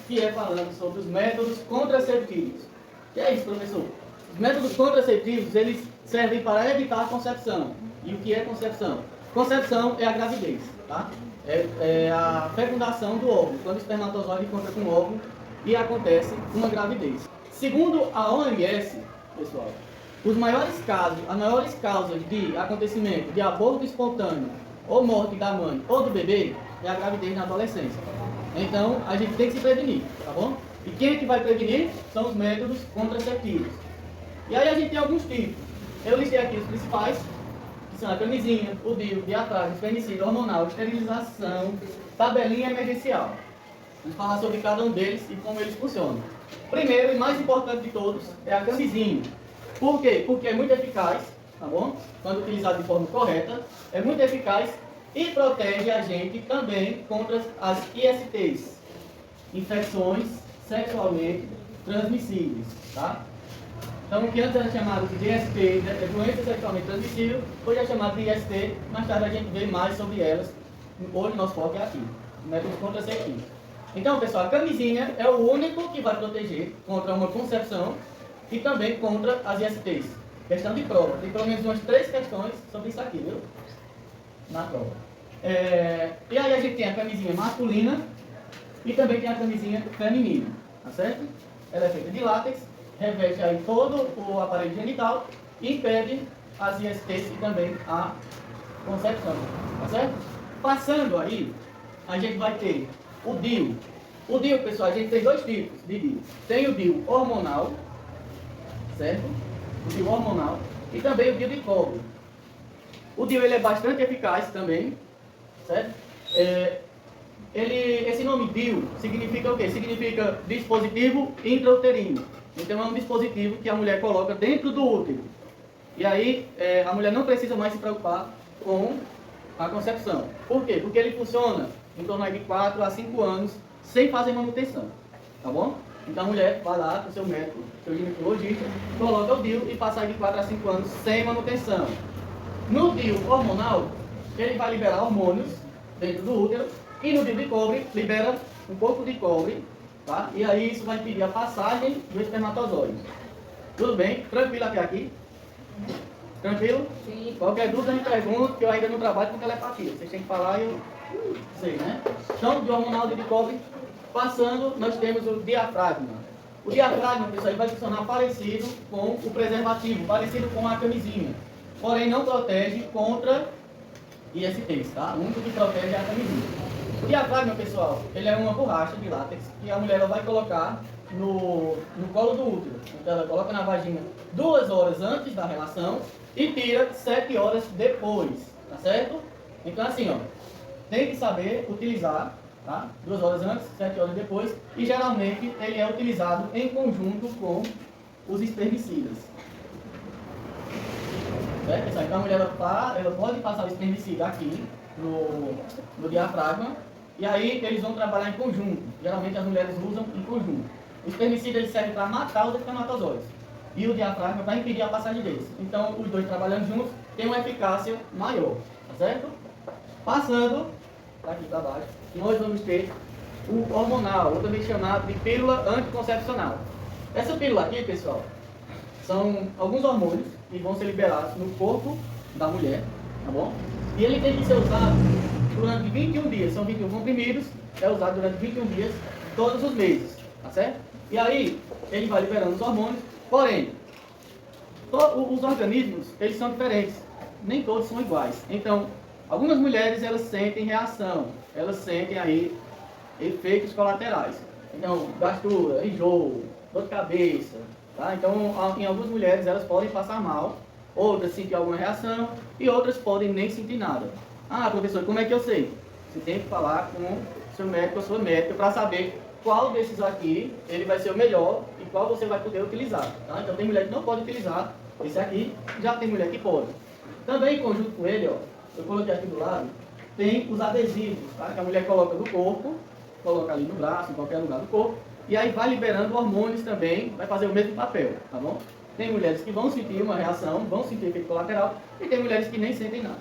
que é falando sobre os métodos contraceptivos. Que é isso, professor? Os métodos contraceptivos, eles servem para evitar a concepção. E o que é concepção? Concepção é a gravidez, tá? É a fecundação do óvulo, quando o espermatozoide encontra com o óvulo e acontece uma gravidez. Segundo a OMS, pessoal, as maiores causas de acontecimento de aborto espontâneo ou morte da mãe ou do bebê é a gravidez na adolescência. Então, a gente tem que se prevenir, tá bom? E quem é que vai prevenir? São os métodos contraceptivos. E aí a gente tem alguns tipos. Eu listei aqui os principais, que são a camisinha, o DIU, diafragma, espermicida, hormonal, esterilização, tabelinha emergencial. Vamos falar sobre cada um deles e como eles funcionam. Primeiro e mais importante de todos é a camisinha. Por quê? Porque é muito eficaz, tá bom? Quando utilizado de forma correta, é muito eficaz e protege a gente também contra as ISTs, infecções sexualmente transmissíveis, tá? Então, o que antes era chamado de IST, doença sexualmente transmissível, hoje é chamado de IST, mais tarde a gente vê mais sobre elas. Hoje nosso foco é aqui, métodos contraceptivos. Então, pessoal, a camisinha é o único que vai proteger contra uma concepção e também contra as ISTs. Questão de prova. Tem pelo menos umas 3 questões sobre isso aqui, viu? Na prova. E aí a gente tem a camisinha masculina e também tem a camisinha feminina, tá certo? Ela é feita de látex, reveste aí todo o aparelho genital e impede as ISTs e também a concepção, tá certo? Passando aí, a gente vai ter o DIU. O DIU, pessoal, a gente tem 2 tipos de DIU. Tem o DIU hormonal, certo? O DIU hormonal e também o DIU de cobre. O DIU ele é bastante eficaz também, certo? Esse nome DIU significa o quê? Significa dispositivo intrauterino. Então é um dispositivo que a mulher coloca dentro do útero. E aí a mulher não precisa mais se preocupar com a concepção. Por quê? Porque ele funciona em torno de 4 a 5 anos sem fazer manutenção. Tá bom? Então a mulher vai lá com o seu médico, seu ginecologista, coloca o DIU e passa aí de 4 a 5 anos sem manutenção. No DIU hormonal, ele vai liberar hormônios dentro do útero e no DIU de cobre libera um pouco de cobre, tá? E aí isso vai impedir a passagem do espermatozoide. Tudo bem? Tranquilo até aqui? Tranquilo? Sim. Qualquer dúvida me pergunta, que eu ainda não trabalho com telepatia. Vocês têm que falar e eu sei, né? Então, de hormonal de cobre, passando, nós temos o diafragma. O diafragma, pessoal, vai funcionar parecido com o preservativo, parecido com a camisinha. Porém, não protege contra ISTs, tá? O único que protege é a camisinha. O diafragma, pessoal, ele é uma borracha de látex que a mulher ela vai colocar no colo do útero. Então, ela coloca na vagina 2 horas antes da relação e tira 7 horas depois, tá certo? Então, assim, ó, tem que saber utilizar, tá? 2 horas antes, 7 horas depois, e geralmente ele é utilizado em conjunto com os espermicidas. Certo, pessoal? Então a mulher ela pode passar o espermicida aqui no diafragma, e aí eles vão trabalhar em conjunto. Geralmente as mulheres usam em conjunto. O espermicida ele serve para matar os espermatozoides e o diafragma para impedir a passagem deles. Então os dois trabalhando juntos tem uma eficácia maior, tá certo? Passando aqui para baixo, nós vamos ter o hormonal, ou também chamado de pílula anticoncepcional. Essa pílula aqui, pessoal, são alguns hormônios que vão ser liberados no corpo da mulher, tá bom? E ele tem que ser usado durante 21 dias, são 21 comprimidos, é usado durante 21 dias, todos os meses, tá certo? E aí, ele vai liberando os hormônios, porém, os organismos, eles são diferentes, nem todos são iguais. Então, algumas mulheres, elas sentem reação, elas sentem aí efeitos colaterais. Então, gastura, enjoo, dor de cabeça, tá? Então, em algumas mulheres, elas podem passar mal, outras sentir alguma reação e outras podem nem sentir nada. Ah, professor, como é que eu sei? Você tem que falar com o seu médico ou sua médica para saber qual desses aqui ele vai ser o melhor e qual você vai poder utilizar. Tá? Então, tem mulher que não pode utilizar esse aqui, já tem mulher que pode. Também, em conjunto com ele, ó, eu coloquei aqui do lado, tem os adesivos, tá? Que a mulher coloca no corpo, coloca ali no braço, em qualquer lugar do corpo, e aí vai liberando hormônios também, vai fazer o mesmo papel, tá bom? Tem mulheres que vão sentir uma reação, vão sentir efeito colateral, e tem mulheres que nem sentem nada.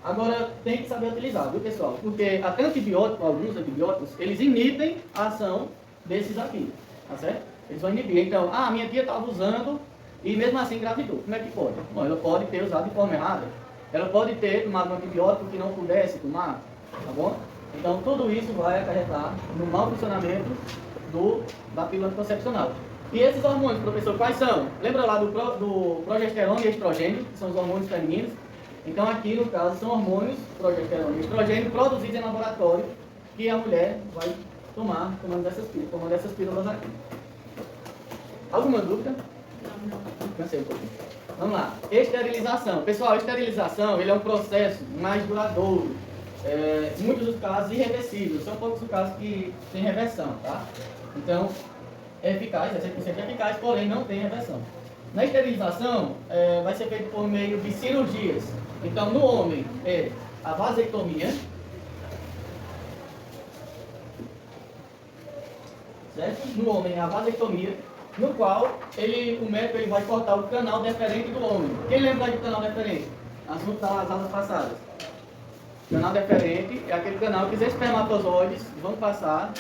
Agora, tem que saber utilizar, viu, pessoal? Porque até alguns antibióticos, eles inibem a ação desses aqui, tá certo? Eles vão inibir. Então, minha tia estava usando e mesmo assim engravidou. Como é que pode? Bom, ela pode ter usado de forma errada. Ela pode ter tomado um antibiótico que não pudesse tomar, tá bom? Então, tudo isso vai acarretar no mau funcionamento da pílula anticoncepcional. E esses hormônios, professor, quais são? Lembra lá do progesterona e estrogênio, que são os hormônios femininos? Então, aqui, no caso, são hormônios, progesterona e estrogênio, produzidos em laboratório, que a mulher vai tomando essas pílulas aqui. Alguma dúvida? Não. Cansei um pouquinho. Vamos lá. Esterilização. Pessoal, a esterilização ele é um processo mais duradouro. Em muitos dos casos, irreversível. São poucos os casos que tem reversão, tá? Então, é eficaz, é 100% eficaz, porém não tem reversão. Na esterilização, vai ser feito por meio de cirurgias. Então, no homem, é a vasectomia, certo? No homem, é a vasectomia, no qual o médico ele vai cortar o canal deferente do homem. Quem lembra do canal deferente? Assunto das aulas passadas. O canal deferente é aquele canal que os espermatozoides vão passar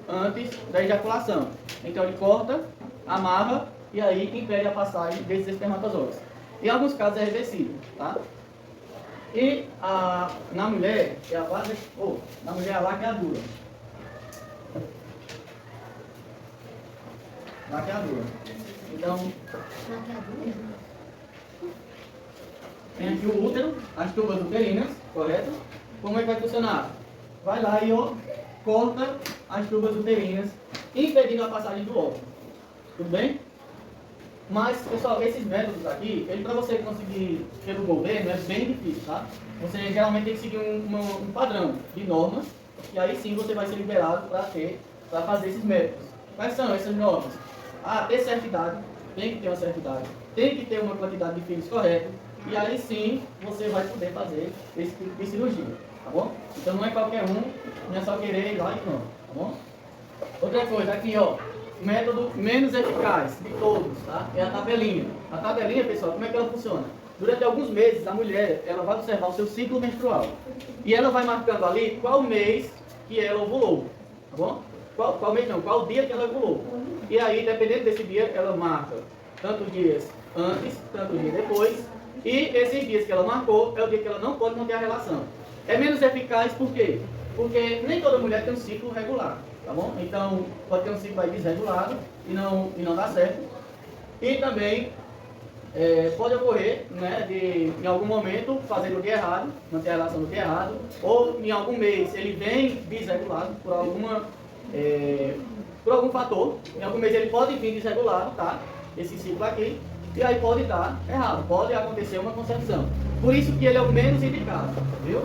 antes da ejaculação. Então ele corta, amarra e aí impede a passagem desses espermatozoides. Em alguns casos é reversível, tá? E na mulher é na mulher é a laqueadura. Laqueadura. Então, tem aqui o útero, as tubas uterinas, correto? Como é que vai funcionar? Vai lá e corta as tubas uterinas, impedindo a passagem do óvulo. Tudo bem? Mas, pessoal, esses métodos aqui, para você conseguir pelo governo, é bem difícil, tá? Você geralmente tem que seguir um padrão de normas, e aí sim você vai ser liberado para fazer esses métodos. Quais são essas normas? Ter certa idade, tem que ter uma certa idade, tem que ter uma quantidade de filhos correta, e aí sim você vai poder fazer esse tipo de cirurgia, tá bom? Então não é qualquer um, não é só querer ir lá e pronto, tá bom? Outra coisa, aqui ó, método menos eficaz de todos, tá? É a tabelinha. A tabelinha, pessoal, como é que ela funciona? Durante alguns meses, a mulher, ela vai observar o seu ciclo menstrual. E ela vai marcando ali qual mês que ela ovulou, tá bom? Qual mês não, qual dia que ela ovulou. E aí, dependendo desse dia, ela marca tantos dias antes, tantos dias depois. E esses dias que ela marcou, é o dia que ela não pode manter a relação. É menos eficaz por quê? Porque nem toda mulher tem um ciclo regular, tá bom? Então, pode ter um ciclo aí desregulado e não dá certo. E também pode ocorrer, né, de em algum momento fazer o dia errado, manter a relação no dia errado, ou em algum mês ele vem desregulado por algum fator, em algum mês ele pode vir desregulado, tá? Esse ciclo aqui, e aí pode dar errado, pode acontecer uma concepção. Por isso que ele é o menos indicado, viu?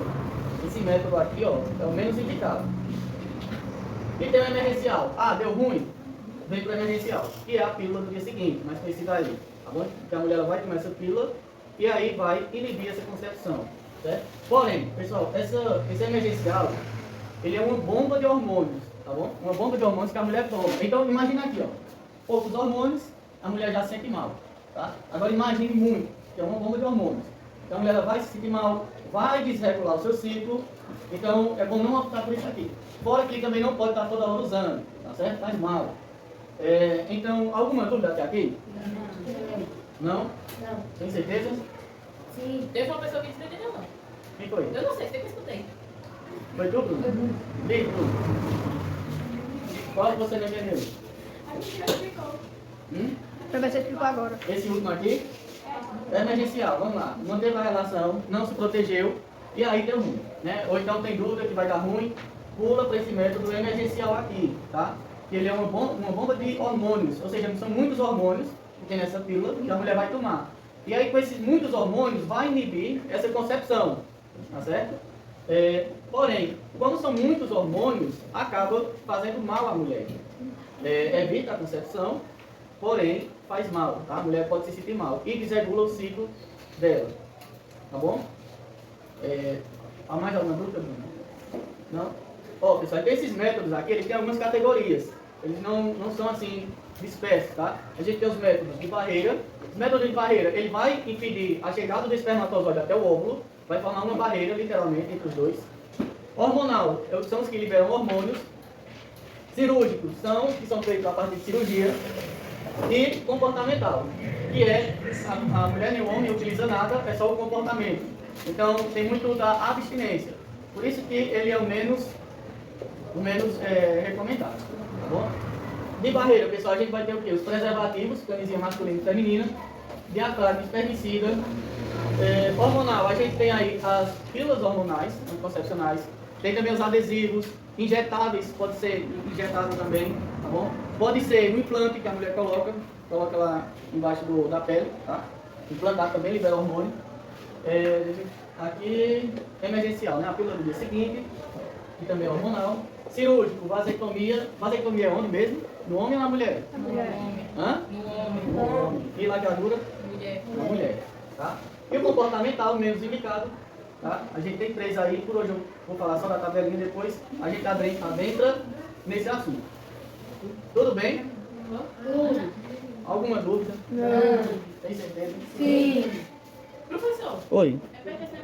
Esse método aqui, ó, é o menos indicado. E tem o emergencial. Deu ruim? Vem para o emergencial, que é a pílula do dia seguinte, mais conhecida aí, tá bom? Então a mulher ela vai tomar essa pílula e aí vai inibir essa concepção, certo? Porém, pessoal, esse emergencial, ele é uma bomba de hormônios, tá bom? Uma bomba de hormônios que a mulher toma. Então imagina aqui, ó, poucos hormônios, a mulher já se sente mal, tá? Agora imagine muito, que é uma bomba de hormônios. Então a mulher ela vai se sentir mal, vai desregular o seu ciclo, então é bom não optar por isso aqui. Fora que também não pode estar toda hora usando, tá certo? Faz mal. Então, alguma dúvida até aqui? Não. Não? Tem certeza? Sim. Teve uma pessoa que disse que não entendeu, não. Quem foi? Eu não sei, sempre escutei. Foi tu, Bruno? Diz, Bruno. Qual que você não entendeu? A gente já explicou. Também você explicou agora. Esse último aqui? É emergencial, vamos lá. Manteve a relação, não se protegeu, e aí deu ruim, né? Ou então tem dúvida que vai dar ruim, pula para esse método emergencial aqui, tá? Que ele é uma bomba de hormônios, ou seja, são muitos hormônios que tem nessa pílula que a mulher vai tomar. E aí com esses muitos hormônios vai inibir essa concepção, tá certo? Porém, como são muitos hormônios, acaba fazendo mal à mulher. Evita a concepção, porém faz mal, tá? A mulher pode se sentir mal e desregula o ciclo dela, tá bom? Há mais alguma dúvida, Bruno? Não? Pessoal, esses métodos aqui, eles têm algumas categorias. Eles não são assim dispersos, tá? A gente tem os métodos de barreira. Os métodos de barreira, ele vai impedir a chegada do espermatozoide até o óvulo. vai formar uma barreira, literalmente, entre os dois. Hormonal são os que liberam hormônios. Cirúrgicos são os que são feitos a partir de cirurgia. E comportamental, que é a mulher nem o homem utiliza nada, é só o comportamento. Então tem muito da abstinência. Por isso que ele é o menos recomendado. Tá bom? De barreira, pessoal, a gente vai ter o quê? Os preservativos, camisinha masculina e feminina, diafragma, espermicida. Hormonal, a gente tem aí as pílulas hormonais, anticoncepcionais. Tem também os adesivos, injetáveis, pode ser injetável também, tá bom? Pode ser um implante que a mulher coloca lá embaixo da pele, tá? Implantar também libera hormônio. Aqui, emergencial, né? A pílula do dia seguinte, que também é hormonal. Cirúrgico, vasectomia. Vasectomia é onde mesmo? No homem ou na mulher? A mulher. Hã? No homem. E laqueadura? Mulher. Na mulher, tá? E o comportamental, menos indicado, tá? A gente tem 3 aí, por hoje eu vou falar só da tabelinha, depois a gente adentra nesse assunto. Tudo bem? Alguma dúvida? Não. Tem certeza? Sim. Professor, Oi. repete essa